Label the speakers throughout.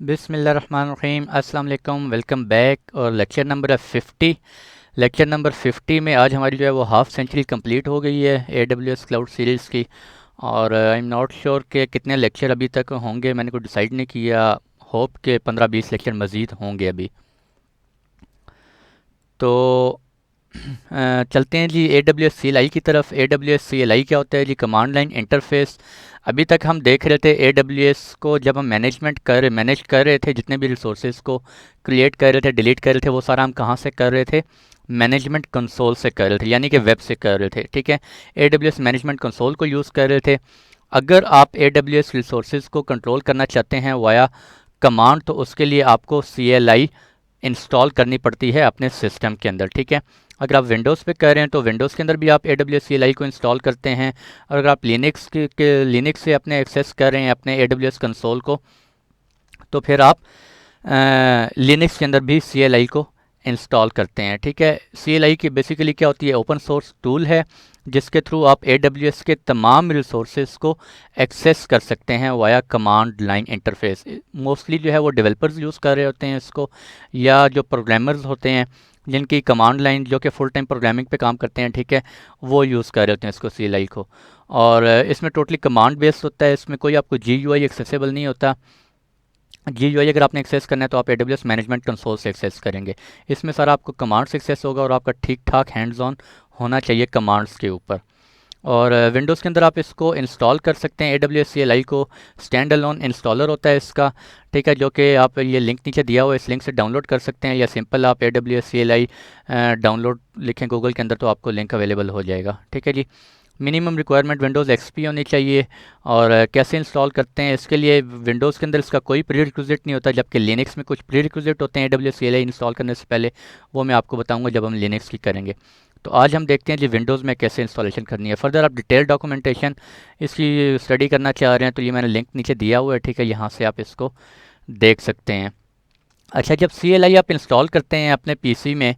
Speaker 1: बिस्मिल्लाहिर्रहमानिर्रहीम अस्सलाम वालेकुम, वेलकम बैक। और लेक्चर नंबर है 50। लेक्चर नंबर 50 में आज हमारी जो है वो हाफ सेंचुरी कंप्लीट हो गई है AWS क्लाउड सीरीज़ की। और आई एम नॉट श्योर कि कितने लेक्चर अभी तक होंगे, मैंने को डिसाइड नहीं किया। होप के 15-20 लेक्चर मज़ीद होंगे अभी। तो चलते हैं जी AWS CLI की तरफ। AWS CLI क्या होता है जी? Command line interface. अभी तक हम देख रहे थे AWS को जब हम मैनेज कर रहे थे, जितने भी रिसोर्सेज को क्रिएट कर रहे थे, डिलीट कर रहे थे, वो सारा हम कहाँ से कर रहे थे? मैनेजमेंट कंसोल से कर रहे थे, यानी कि वेब से कर रहे थे। ठीक है, AWS मैनेजमेंट कंसोल को यूज़ कर रहे थे। अगर आप AWS रिसोर्सेज को कंट्रोल करना चाहते हैं वाया कमांड, तो उसके लिए आपको CLI इंस्टॉल करनी पड़ती है अपने सिस्टम के अंदर। ठीक है, अगर आप विंडोज़ पे कर रहे हैं तो विंडोज़ के अंदर भी आप AWS CLI को इंस्टॉल करते हैं। और अगर आप लिनक्स से अपने एक्सेस कर रहे हैं अपने AWS कंसोल को, तो फिर आप लिनक्स के अंदर भी CLI को इंस्टॉल करते हैं। ठीक है, CLI की बेसिकली क्या होती है? ओपन सोर्स टूल है जिसके थ्रू आप AWS के तमाम रिसोर्सेज को एक्सेस कर सकते हैं via command line interface. Mostly जो है वो डेवलपर्स यूज़ कर रहे होते हैं इसको, या जो प्रोग्रामर्स होते हैं जिनकी कमांड लाइन जो कि फुल टाइम प्रोग्रामिंग पे काम करते हैं, ठीक है, वो यूज़ कर रहे होते हैं इसको, CLI को। और इसमें टोटली कमांड बेस्ड होता है, इसमें कोई आपको GUI एक्सेसिबल नहीं होता। GUI अगर आपने एक्सेस करना है तो आप AWS मैनेजमेंट कंसोल से एक्सेस करेंगे। इसमें सारा आपको कमांड्स एक्सेस होगा और आपका ठीक ठाक हैंड्स ऑन होना चाहिए कमांड्स के ऊपर। और विंडोज़ के अंदर आप इसको इंस्टॉल कर सकते हैं AWS CLI को। स्टैंड अलोन इंस्टॉलर होता है इसका, ठीक है, जो कि आप ये लिंक नीचे दिया हुआ है, इस लिंक से डाउनलोड कर सकते हैं, या सिंपल आप AWS CLI डाउनलोड लिखें गूगल के अंदर तो आपको लिंक अवेलेबल हो जाएगा। ठीक है जी। मिनिमम रिक्वायरमेंट विंडोज़ XP होनी चाहिए। और कैसे इंस्टॉल करते हैं इसके लिए? विंडोज़ के अंदर इसका कोई प्री रिक्विजिट नहीं होता, जबकि लिनक्स में कुछ प्री रिक्विजिट होते हैं AWS CLI इंस्टॉल करने से पहले। वो मैं आपको बताऊंगा जब हम लिनक्स की करेंगे। तो आज हम देखते हैं जी विंडोज़ में कैसे इंस्टॉलेशन करनी है। फर्दर आप डिटेल डॉक्यूमेंटेशन इसकी स्टडी करना चाह रहे हैं तो ये मैंने लिंक नीचे दिया हुआ है, ठीक है, यहाँ से आप इसको देख सकते हैं। अच्छा, जब CLI आप इंस्टॉल करते हैं अपने PC में,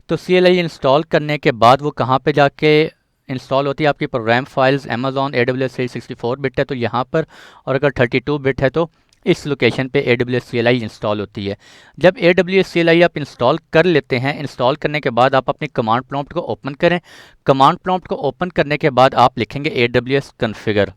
Speaker 1: तो CLI इंस्टॉल करने के बाद वो कहाँ पे जाके इंस्टॉल होती है? आपकी program files Amazon AWS 64 bit है तो यहाँ पर, और अगर 32 बिट है तो इस लोकेशन पे AWS CLI इंस्टॉल होती है। जब AWS CLI आप इंस्टॉल कर लेते हैं, इंस्टॉल करने के बाद आप अपनी कमांड प्रॉम्प्ट को ओपन करें। कमांड प्रॉम्प्ट को ओपन करने के बाद आप लिखेंगे AWS कन्फिगर।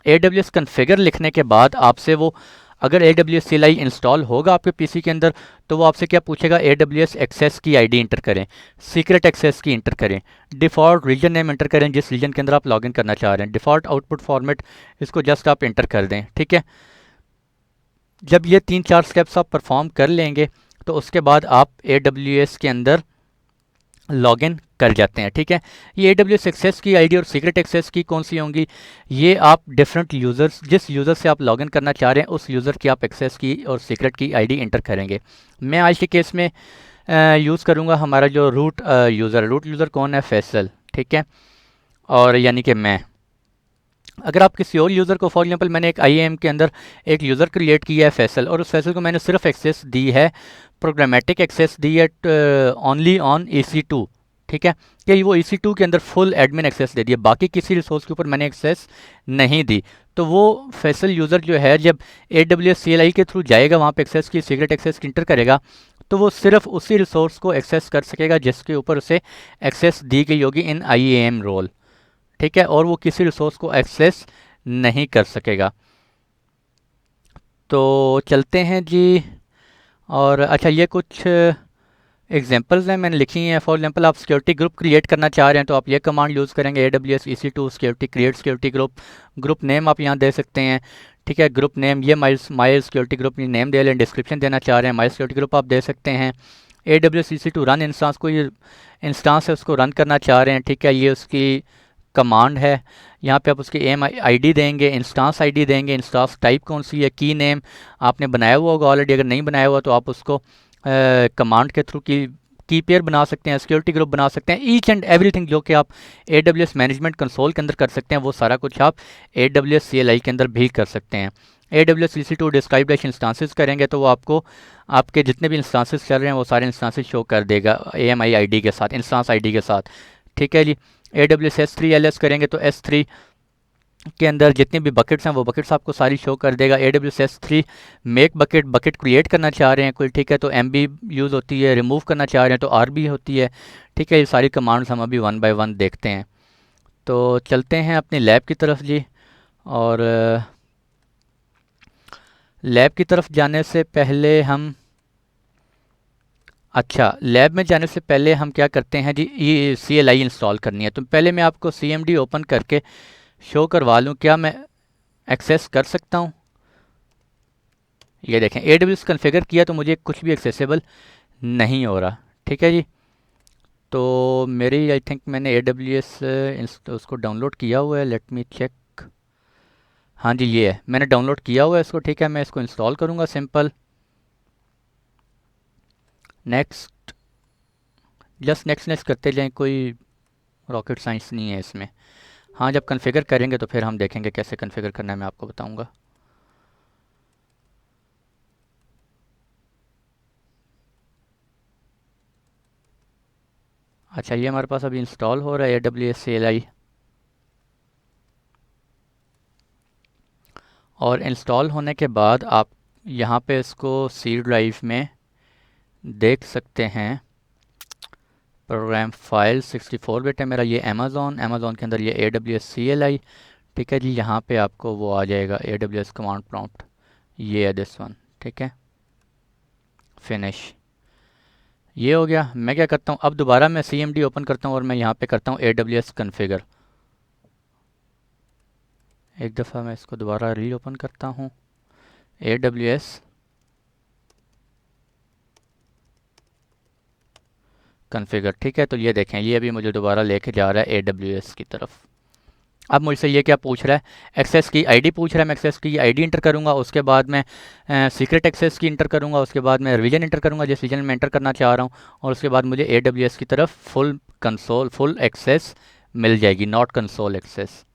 Speaker 1: AWS कन्फिगर लिखने के बाद आपसे वो, अगर AWS CLI इंस्टॉल होगा आपके PC के अंदर, तो वो आपसे क्या पूछेगा? AWS एक्सेस की ID इंटर करें, सीक्रेट एक्सेस की इंटर करें, डिफ़ॉल्ट रीजन नेम इंटर करें जिस रीजन के अंदर आप लॉगिन करना चाह रहे हैं, डिफ़ॉल्ट आउटपुट फॉर्मेट इसको जस्ट आप इंटर कर दें। ठीक है, जब ये 3-4 स्टेप्स आप परफॉर्म कर लेंगे तो उसके बाद आप AWS के अंदर लॉगिन कर जाते हैं। ठीक है, ये AWS एक्सेस की आईडी और सीक्रेट एक्सेस की कौन सी होंगी? ये आप डिफरेंट यूज़र्स, जिस यूज़र से आप लॉगिन करना चाह रहे हैं उस यूज़र की आप एक्सेस की और सीक्रेट की आईडी इंटर करेंगे। मैं आज के केस में यूज़ करूँगा हमारा जो रूट यूज़र कौन है? फैसल। ठीक है, और यानी कि मैं, अगर आप किसी और यूज़र को, फॉर एग्जांपल मैंने एक IAM के अंदर एक यूज़र क्रिएट किया है फैसल, और उस फैसल को मैंने सिर्फ एक्सेस दी है, प्रोग्रामेटिक एक्सेस दी है ओनली ऑन EC2। ठीक है, कि वो EC2 के अंदर फुल एडमिन एक्सेस दे दिया, बाकी किसी रिसोर्स के ऊपर मैंने एक्सेस नहीं दी। तो वो फैसल यूज़र जो है जब AWS CLI के थ्रू जाएगा, वहाँ पे एक्सेस की, सीक्रेट एक्सेस की इंटर करेगा, तो वो सिर्फ उसी रिसोर्स को एक्सेस कर सकेगा जिसके ऊपर उसे एक्सेस दी गई होगी इन IAM रोल। ठीक है, और वो किसी रिसोर्स को एक्सेस नहीं कर सकेगा। तो चलते हैं जी। और अच्छा, ये कुछ एग्जांपल्स हैं मैंने लिखी हैं। फॉर एग्जांपल आप सिक्योरिटी ग्रुप क्रिएट करना चाह रहे हैं तो आप ये कमांड यूज़ करेंगे AWS EC2 security create security group. Group name आप यहाँ दे सकते हैं। ठीक है, ग्रुप नेम ये माई सिक्योरिटी ग्रुप नेम दे लें। डिस्क्रिप्शन देना चाह रहे हैं, माई सिक्योरिटी ग्रुप आप दे सकते हैं। AWS EC2 रन इंस्टांस, को ये इंस्टांस है उसको रन करना चाह रहे हैं, ठीक है, ये उसकी कमांड है। यहाँ पे आप उसकी AIM ID देंगे, इंस्टांस ID देंगे, इंस्टांस टाइप कौन सी है, की नेम आपने बनाया हुआ होगा ऑलरेडी, अगर नहीं बनाया हुआ तो आप उसको कमांड के थ्रू की पेयर बना सकते हैं, सिक्योरिटी ग्रुप बना सकते हैं। ईच एंड एवरीथिंग जो कि आप AWS मैनेजमेंट कंसोल के अंदर कर सकते हैं, वो सारा कुछ आप AWS CLI के अंदर भी कर सकते हैं। AWS EC2 डिस्क्राइब इंस्टांसेस करेंगे तो वो आपको आपके जितने भी इंस्टांसेस चल रहे हैं वो सारे इंस्टांसेस शो कर देगा AMI ID के साथ, इंस्टांस ID के साथ। ठीक है जी। AWS S3 LS करेंगे तो S3 के अंदर जितनी भी बकेट्स हैं वो बकेट्स आपको सारी शो कर देगा। AWS S3 make bucket, bucket create करना चाह रहे हैं कोई, ठीक है, तो MB यूज़ होती है, रिमूव करना चाह रहे हैं तो RB होती है, ठीक है। ये सारी कमांड्स हम अभी वन बाय वन देखते हैं। तो चलते हैं अपनी लैब की तरफ जी। और लैब की तरफ जाने से पहले हम, अच्छा, लैब में जाने से पहले हम क्या करते हैं जी, ये CLI इंस्टॉल करनी है। तो पहले मैं आपको CMD ओपन करके शो करवा लूँ, क्या मैं एक्सेस कर सकता हूँ? ये देखें, AWS कन्फिगर किया तो मुझे कुछ भी एक्सेसिबल नहीं हो रहा, ठीक है जी। तो मेरी आई थिंक मैंने AWS उसको डाउनलोड किया हुआ है, लेट मी चेक। हाँ जी, ये है, मैंने डाउनलोड किया हुआ है इसको, ठीक है। मैं इसको इंस्टॉल करूँगा, simple next, just next next करते जाएं, कोई रॉकेट साइंस नहीं है इसमें। हाँ, जब कन्फिगर करेंगे तो फिर हम देखेंगे कैसे कन्फिगर करना है, मैं आपको बताऊँगा। अच्छा, ये हमारे पास अभी इंस्टॉल हो रहा है AWS CLI, और इंस्टॉल होने के बाद आप यहाँ पे इसको C ड्राइव में देख सकते हैं। प्रोग्राम फाइल 64 बिट है मेरा, ये अमेज़ॉन के अंदर ये AWS CLI, ठीक है जी। यहाँ पे आपको वो आ जाएगा AWS कमांड प्रॉम्प्ट, ये है दिस वन, ठीक है, फिनिश। ये हो गया। मैं क्या करता हूँ, अब दोबारा मैं CMD ओपन करता हूँ और मैं यहाँ पे करता हूँ AWS कन्फिगर। एक दफ़ा मैं इसको दोबारा री ओपन करता हूँ, AWS कन्फिगर, ठीक है। तो ये देखें, ये अभी मुझे दोबारा लेके जा रहा है AWS की तरफ। अब मुझसे ये क्या पूछ रहा है, एक्सेस की आईडी पूछ रहा है। मैं एक्सेस की आईडी इंटर करूंगा, उसके बाद मैं सीक्रेट एक्सेस की इंटर करूंगा, उसके बाद मैं रीजन इंटर करूंगा जिस रीजन में एंटर करना चाह रहा हूँ, और उसके बाद मुझे AWS की तरफ फुल कंसोल, फुल एक्सेस मिल जाएगी, नॉट कंसोल एक्सेस।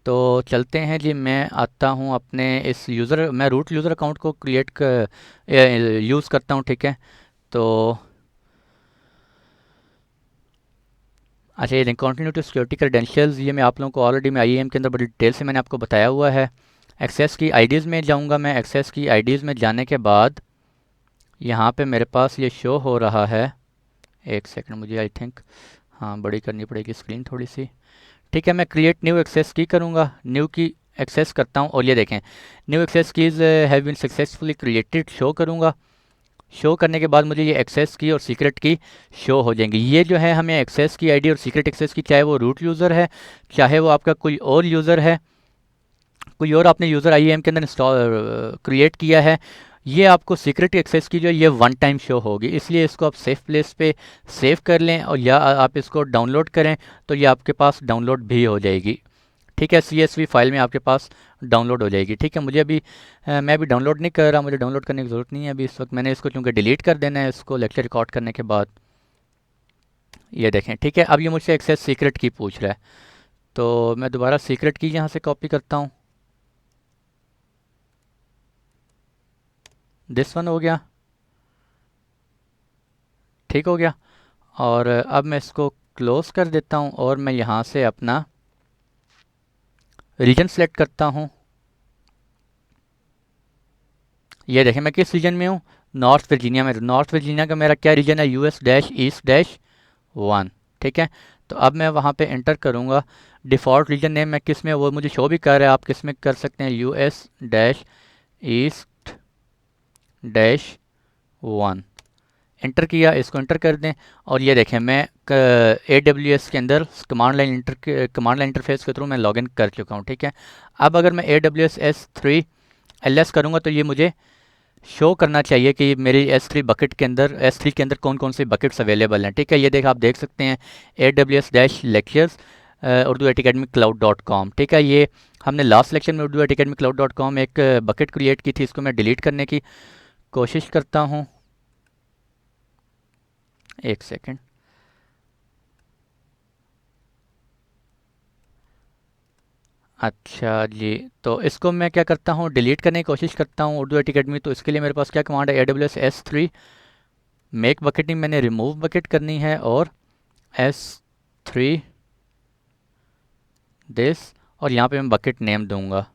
Speaker 1: तो चलते हैं जी, मैं आता हूँ अपने इस यूज़र, मैं रूट यूज़र अकाउंट को क्रिएट कर यूज़ करता हूँ, ठीक है। तो अच्छा, ये कंटिन्यू टू सिक्योरिटी क्रेडेंशियल्स, ये मैं आप लोगों को ऑलरेडी मैं IAM के अंदर बड़ी डिटेल से मैंने आपको बताया हुआ है। एक्सेस की आईडीज़ में जाऊंगा मैं, एक्सेस की आईडीज़ में जाने के बाद यहाँ पे मेरे पास ये शो हो रहा है, एक सेकंड, मुझे आई थिंक हाँ बड़ी करनी पड़ेगी स्क्रीन थोड़ी सी, ठीक है। मैं क्रिएट न्यू एक्सेस की करूँगा, न्यू की एक्सेस करता हूँ, और ये देखें, new access keys have been successfully created show करूँगा। शो करने के बाद मुझे ये एक्सेस की और सीक्रेट की शो हो जाएंगी। ये जो है हमें एक्सेस की आईडी और सीक्रेट एक्सेस की, चाहे वो रूट यूज़र है, चाहे वो आपका कोई और यूज़र है, कोई और आपने यूज़र IAM के अंदर इंस्टॉल क्रिएट किया है, ये आपको सीक्रेट एक्सेस की जो है ये वन टाइम शो होगी। इसलिए इसको आप सेफ प्लेस पे सेव कर लें, और या आप इसको डाउनलोड करें तो ये आपके पास डाउनलोड भी हो जाएगी, ठीक है। CSV फाइल में आपके पास डाउनलोड हो जाएगी, ठीक है। मुझे अभी मैं अभी डाउनलोड नहीं कर रहा, मुझे डाउनलोड करने की ज़रूरत नहीं है अभी इस वक्त। मैंने इसको चूँकि डिलीट कर देना है इसको लेक्चर रिकॉर्ड करने के बाद। ये देखें, ठीक है। अब ये मुझसे एक्सेस सीक्रेट की पूछ रहा है, तो मैं दोबारा सीक्रेट की यहाँ से कॉपी करता हूँ, दिस वन हो गया, ठीक हो गया। और अब मैं इसको क्लोज कर देता हूँ, और मैं यहाँ से अपना रीजन सेलेक्ट करता हूँ। ये देखें, मैं किस रीजन में हूँ, नॉर्थ वर्जीनिया में। नॉर्थ वर्जीनिया का मेरा क्या रीजन है, US-East-1, ठीक है। तो अब मैं वहाँ पे एंटर करूँगा, डिफ़ॉल्ट रीजन नेम मैं किस में, वो मुझे शो भी कर रहा है, आप किस में कर सकते हैं, US-East-1 एंटर किया, इसको एंटर कर दें। और ये देखें, मैं AWS के अंदर कमांड लाइन इंटरफेस के थ्रू मैं लॉगिन कर चुका हूँ, ठीक है। अब अगर मैं AWS S3 LS करूँगा तो ये मुझे शो करना चाहिए कि मेरी S3 के अंदर कौन कौन से बकेट्स अवेलेबल हैं, ठीक है। ये आप देख सकते हैं AWS-lectures उर्दू एकेडमी cloud.com, ठीक है। ये हमने लास्ट लेक्चर में उर्दू एकेडमी cloud.com एक बकेट क्रिएट की थी, इसको मैं डिलीट करने की कोशिश करता हूँ, एक सेकेंड। अच्छा जी, तो इसको मैं क्या करता हूँ, डिलीट करने की कोशिश करता हूँ उर्दू एकेडमी। तो इसके लिए मेरे पास क्या कमांड है, AWS S3 मेक बकेटिंग, मैंने रिमूव बकेट करनी है, और S3 दिस, और यहाँ पे मैं बकेट नेम दूंगा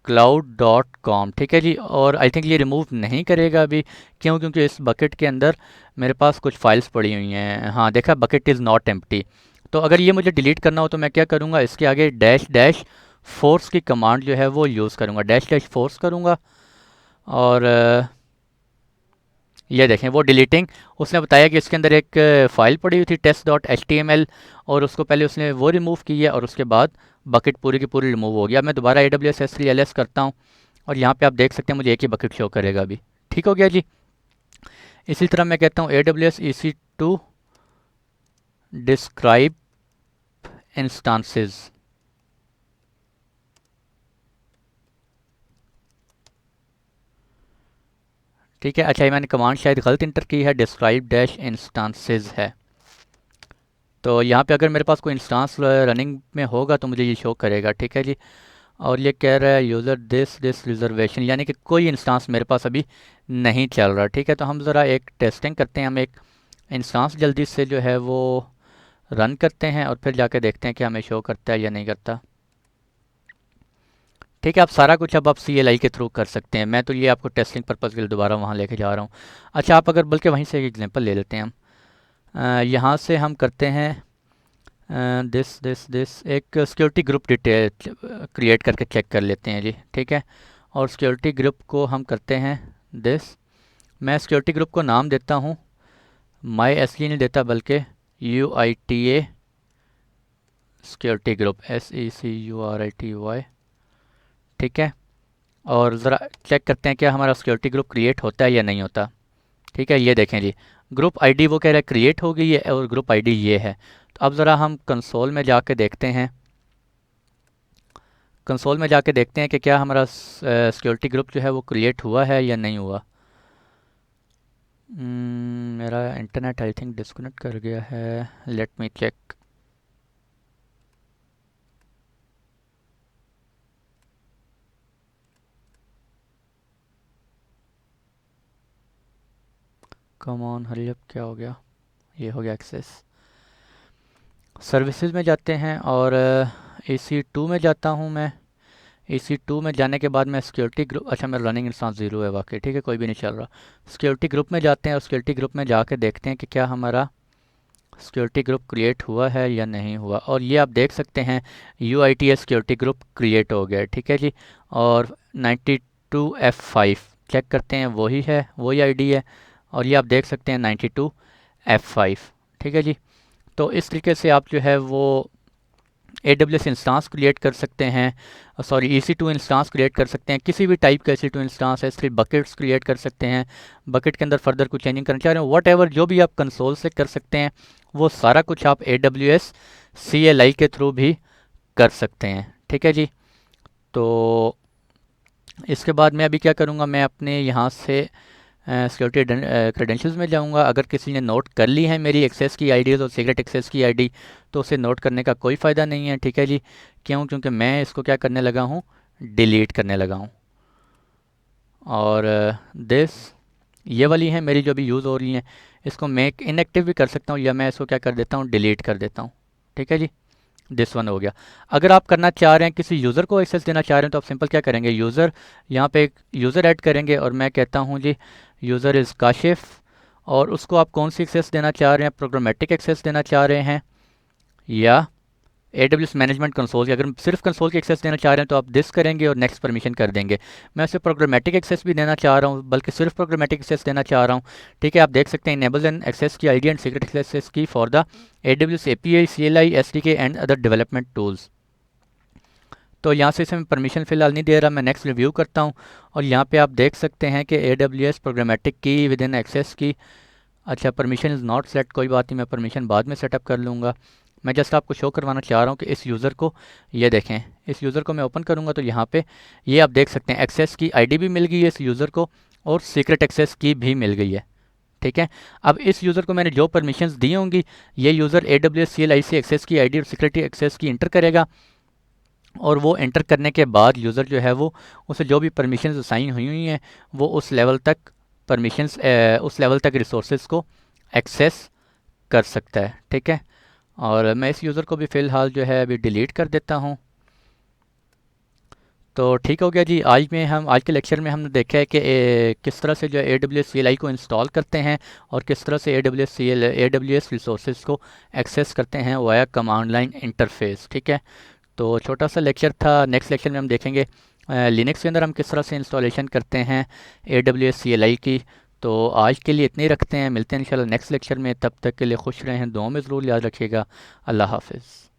Speaker 1: cloud.com। ठीक है जी, और आई थिंक ये रिमूव नहीं करेगा अभी, क्यों? क्योंकि इस बकेट के अंदर मेरे पास कुछ फाइल्स पड़ी हुई हैं। हाँ देखा, बकेट इज़ नॉट एम्प्टी। तो अगर ये मुझे डिलीट करना हो तो मैं क्या करूँगा, इसके आगे डैश डैश फोर्स की कमांड जो है वो यूज़ करूँगा, डैश डैश फोर्स करूँगा, और ये देखें वो डिलीटिंग। उसने बताया कि इसके अंदर एक फ़ाइल पड़ी हुई थी test.html, और उसको पहले उसने वो रिमूव की है, और उसके बाद बकेट पूरी की पूरी रिमूव हो गया। मैं दोबारा AWS S3 LS करता हूँ, और यहाँ पे आप देख सकते हैं मुझे एक ही बकेट शो करेगा अभी। ठीक हो गया जी। इसी तरह मैं कहता हूँ AWS EC2 डिस्क्राइब इंस्टांसेस। ठीक है, अच्छा ये मैंने कमांड शायद गलत इंटर की है, डिस्क्राइब डैश इंस्टांसेस है। तो यहाँ पे अगर मेरे पास कोई इंस्टांस रनिंग में होगा तो मुझे ये शो करेगा। ठीक है जी, और ये कह रहा है यूज़र दिस रिजर्वेशन, यानी कि कोई इंस्टांस मेरे पास अभी नहीं चल रहा। ठीक है, तो हम ज़रा एक टेस्टिंग करते हैं, हम एक इंस्टांस जल्दी से जो है वो रन करते हैं, और फिर जाके देखते हैं कि हमें शो करता है या नहीं करता। ठीक है, आप सारा कुछ अब आप CLI के थ्रू कर सकते हैं। मैं तो ये आपको टेस्टिंग पर्पज़ के लिए दोबारा वहाँ लेके जा रहा हूँ। अच्छा, आप अगर बल्कि वहीं से एक एग्जांपल ले लेते हैं हम, यहाँ से हम करते हैं दिस एक सिक्योरिटी ग्रुप डिटेल क्रिएट करके चेक कर लेते हैं जी। ठीक है, और सिक्योरिटी ग्रुप को हम करते हैं दिस। मैं सिक्योरिटी ग्रुप को नाम देता हूँ, माई SE नहीं देता बल्कि UITA सिक्योरिटी ग्रुप, SECURITY। ठीक है, और ज़रा चेक करते हैं क्या हमारा सिक्योरिटी ग्रुप क्रिएट होता है या नहीं होता। ठीक है, ये देखें जी, ग्रुप आईडी वो कह रहा है क्रिएट हो गई है, और ग्रुप आईडी ये है। तो अब ज़रा हम कंसोल में जाके देखते हैं, कंसोल में जाके देखते हैं कि क्या हमारा सिक्योरिटी ग्रुप जो है वो क्रिएट हुआ है या नहीं हुआ। मेरा इंटरनेट आई थिंक डिस्कनेक्ट कर गया है, let me check. Come on hurry up, क्या हो गया? ये हो गया एक्सेस। सर्विसेज में जाते हैं, और AC2 में जाता हूँ मैं। AC2 में जाने के बाद मैं सिक्योरिटी ग्रुप, अच्छा मेरा रनिंग इंस्टांस 0 है वाकई। ठीक है, कोई भी नहीं चल रहा। सिक्योरिटी ग्रुप में जाते हैं, और सिक्योरिटी ग्रुप में जाके देखते हैं कि क्या हमारा सिक्योरिटी ग्रुप क्रिएट हुआ है या नहीं हुआ। और ये आप देख सकते हैं UITA सिक्योरिटी ग्रुप क्रिएट हो गया। ठीक है जी, और 92F5 चेक करते हैं, वही है, वही आईडी है, और ये आप देख सकते हैं 92F5। ठीक है जी, तो इस तरीके से आप जो है वो AWS इंस्टांस क्रिएट कर सकते हैं, सॉरी EC2 इंस्टांस क्रिएट कर सकते हैं, किसी भी टाइप का EC2 इंस्टांस है। इसलिए बकेट्स क्रिएट कर सकते हैं, बकेट के अंदर फर्दर कुछ चेंजिंग करना चाह रहे हो, वट एवर जो भी आप कंसोल से कर सकते हैं वो सारा कुछ आप AWS CLI के थ्रू भी कर सकते हैं। ठीक है जी, तो इसके बाद मैं अभी क्या करूँगा, मैं अपने यहाँ से सिक्योरिटी क्रेडेंशियल्स में जाऊंगा। अगर किसी ने नोट कर ली है मेरी एक्सेस की आईडीज़ और सीक्रेट एक्सेस की आईडी, तो उसे नोट करने का कोई फ़ायदा नहीं है। ठीक है जी, क्यों? क्योंकि मैं इसको क्या करने लगा हूँ, डिलीट करने लगा हूँ। और दिस ये वाली है मेरी जो भी यूज़ हो रही हैं, इसको मैं इनएक्टिव भी कर सकता हूँ, या मैं इसको क्या कर देता हूँ, डिलीट कर देता हूँ। ठीक है जी, दिस वन हो गया। अगर आप करना चाह रहे हैं, किसी यूज़र को एक्सेस देना चाह रहे हैं, तो आप सिंपल क्या करेंगे, यूज़र, यहाँ पे एक यूज़र ऐड करेंगे, और मैं कहता हूँ जी यूज़र इज़ काशिफ, और उसको आप कौन सी एक्सेस देना चाह रहे हैं, प्रोग्रामेटिक एक्सेस देना चाह रहे हैं या AWS मैनेजमेंट कंसोल की। अगर सिर्फ कंसोल की एक्सेस देना चाह रहे हैं तो आप दिस करेंगे और नेक्स्ट परमिशन कर देंगे। मैं उसे प्रोग्रामेटिक एक्सेस भी देना चाह रहा हूँ, बल्कि सिर्फ प्रोग्रामेटिक एक्सेस देना चाह रहा हूँ। ठीक है, आप देख सकते हैं इनेबल एंड एक्सेस की आईडी एंड सीक्रेट एक्सेस की for the AWS API CLI SDK and other development tools. तो यहाँ से इसे मैं परमिशन फ़िलहाल नहीं दे रहा, मैं नेक्स्ट रिव्यू करता हूँ, और यहाँ पे आप देख सकते हैं कि AWS प्रोग्रामेटिक की विद इन एक्सेस की। अच्छा, परमिशन इज़ नॉट सेट, कोई बात नहीं, मैं परमिशन बाद में सेटअप कर लूँगा। मैं जस्ट आपको शो करवाना चाह रहा हूँ कि इस यूज़र को, ये देखें, इस यूज़र को मैं ओपन करूँगा तो यहाँ पे ये आप देख सकते हैं एक्सेस की आईडी भी मिल गई है इस यूज़र को, और सीक्रेट एक्सेस की भी मिल गई है। ठीक है, अब इस यूज़र को मैंने जो परमिशंस दी होंगी, ये यूज़र AWS CLI से एक्सेस की आईडी और सीक्रेट एक्सेस की इंटर करेगा, और वो एंटर करने के बाद यूज़र जो है वो उसे जो भी परमिशंस असाइन हुई हुई हैं वो उस लेवल तक परमिशंस, उस लेवल तक रिसोर्सेज को एक्सेस कर सकता है। ठीक है, और मैं इस यूज़र को भी फ़िलहाल जो है अभी डिलीट कर देता हूँ। तो ठीक हो गया जी। आज के लेक्चर में हमने देखा है कि किस तरह से जो है AWS CLI को इंस्टॉल करते हैं और किस तरह से AWS रिसोर्सेज को एक्सेस करते हैं वाया कमांड लाइन इंटरफेस। ठीक है, तो छोटा सा लेक्चर था। नेक्स्ट लेक्चर में हम देखेंगे लिनक्स के अंदर हम किस तरह से इंस्टॉलेशन करते हैं AWS CLI की। तो आज के लिए इतने ही रखते हैं, मिलते हैं इंशाल्लाह नेक्स्ट लेक्चर में। तब तक के लिए खुश रहें, दुआ में ज़रूर याद रखिएगा। अल्लाह हाफिज़।